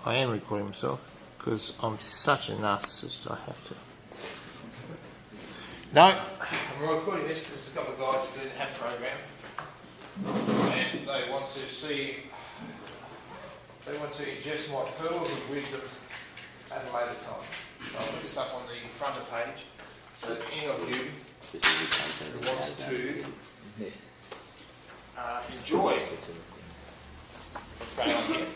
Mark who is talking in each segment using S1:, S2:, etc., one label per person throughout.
S1: I am recording myself because I'm such a narcissist. I have to. No, I'm recording this because there's a couple of guys who do the HAP program and they want to ingest my pearls of wisdom at a later time. So I'll put this up on the frontal page so that any of you who want to enjoy what's going on here,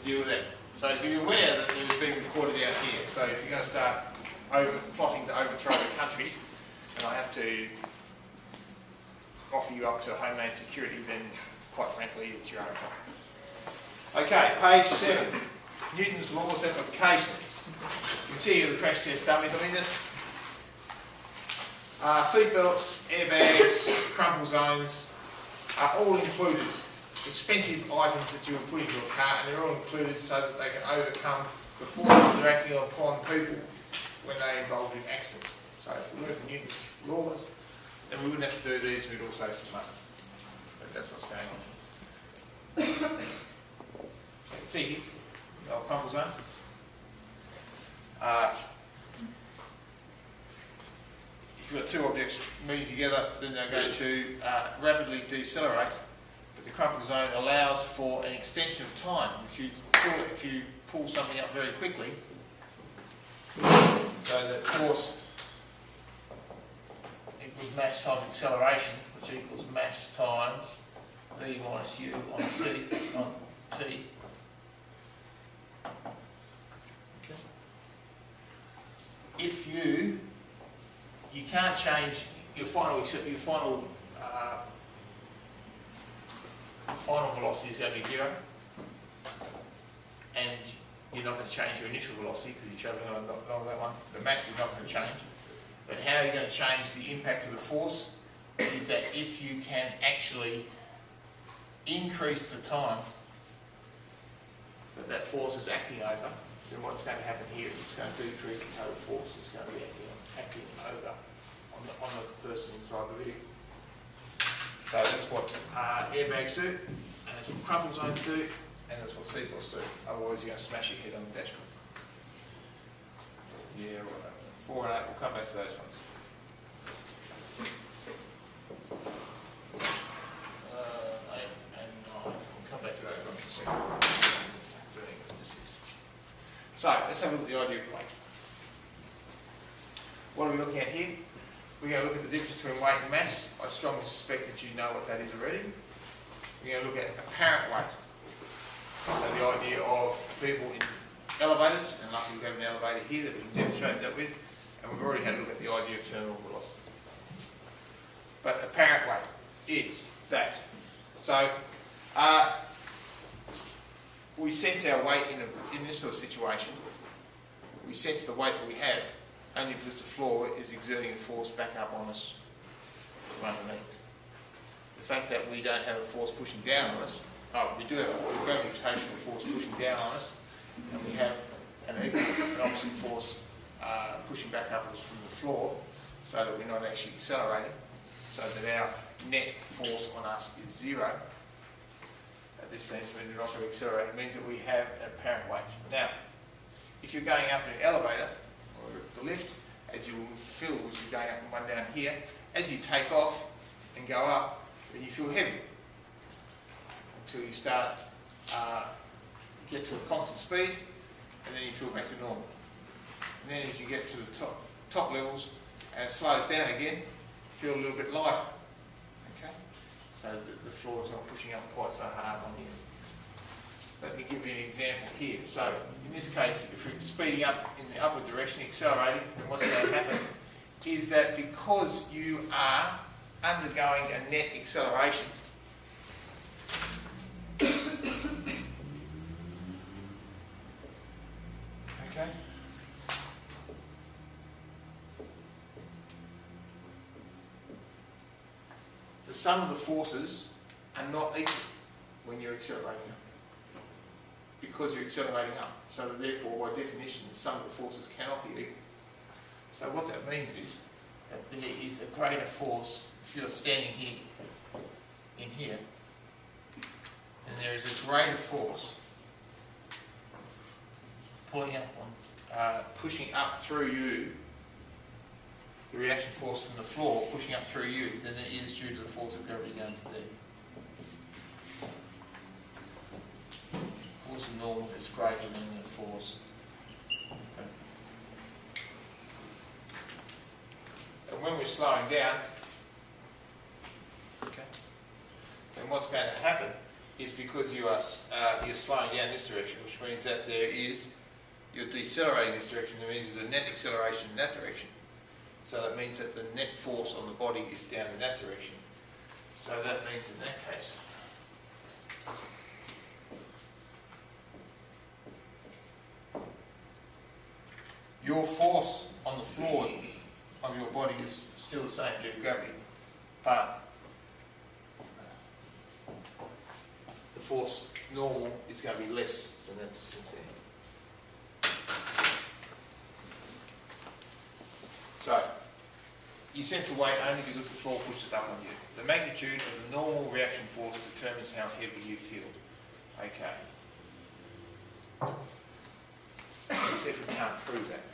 S1: deal with that. So be aware that there's being recorded out here. So if you're going to start plotting to overthrow the country, and I have to offer you up to Homeland Security, then quite frankly it's your own fault. Okay, page 7. Newton's laws applications. You can see here the crash test dummies. I mean this. Seatbelts, airbags, crumple zones are all included. Expensive items that you would put into a car, and they're all included so that they can overcome the forces that are acting upon people when they're involved in accidents. So if we were for Newton's laws, then we wouldn't have to do these, we'd also save some money. But that's what's going on here. You can see here, the old crumple zone. If you've got two objects moving together, then they're going to rapidly decelerate. But the crumple zone allows for an extension of time. If you pull something up very quickly, so that force equals mass times acceleration, which equals mass times v minus u on t. Okay. If you can't change your final velocity is going to be 0, and you're not going to change your initial velocity because you're travelling along that one. The mass is not going to change. But how you're going to change the impact of the force is that if you can actually increase the time that force is acting over, then what's going to happen here is it's going to decrease the total force. It's going to be acting over on the person inside the vehicle. So that's what airbags do, and that's what crumple zones do, and that's what seatbelts do. Otherwise you're going to smash your head on the dashboard. Yeah, right. 4 and 8, we'll come back to those ones. 8 and 9, we'll come back to those ones in a second. So, let's have a look at the idea of weight. What are we looking at here? We're going to look at the difference between weight and mass. I strongly suspect that you know what that is already. We're going to look at apparent weight. So the idea of people in elevators, and luckily we have an elevator here that we can demonstrate that with, and we've already had a look at the idea of terminal velocity. But apparent weight is that. So we sense our weight in this sort of situation. We sense the weight that we have only because the floor is exerting a force back up on us from underneath. The fact that we don't have a force pushing down on us, we do have a gravitational force pushing down on us, and we have an opposite force pushing back up us from the floor, so that we're not actually accelerating, so that our net force on us is 0. At this stage, when we're not going to accelerate, it means that we have an apparent weight. Now, if you're going up in an elevator, or the lift, as you will feel as you're going up and one down here, as you take off and go up, then you feel heavy until you start get to a constant speed, and then you feel back to normal. And then as you get to the top levels and it slows down again, you feel a little bit lighter. Okay, so the floor is not pushing up quite so hard on you. Let me give you an example here. So, in this case, if you're speeding up in the upward direction, accelerating, then what's going to happen is that because you are undergoing a net acceleration, okay, the sum of the forces are not equal when you're accelerating up, because you're accelerating up. So that therefore, by definition, the sum of the forces cannot be equal. So what that means is that there is a greater force if you're standing here, in here, and there is a greater force pulling up on, pushing up through you, the reaction force from the floor pushing up through you, than it is due to the force of gravity going to there. Force of normal is greater than the force. Okay. And when we're slowing down, okay, then what's going to happen is, because you are you're slowing down this direction, which means that you're decelerating this direction, that means there's a net acceleration in that direction. So that means that the net force on the body is down in that direction. So that means in that case, your force on the floor of your body is still the same due to gravity, but the force normal is going to be less than that distance there. So, you sense the weight only because the floor pushes up on you. The magnitude of the normal reaction force determines how heavy you feel. Okay. Let's see if we can't prove that.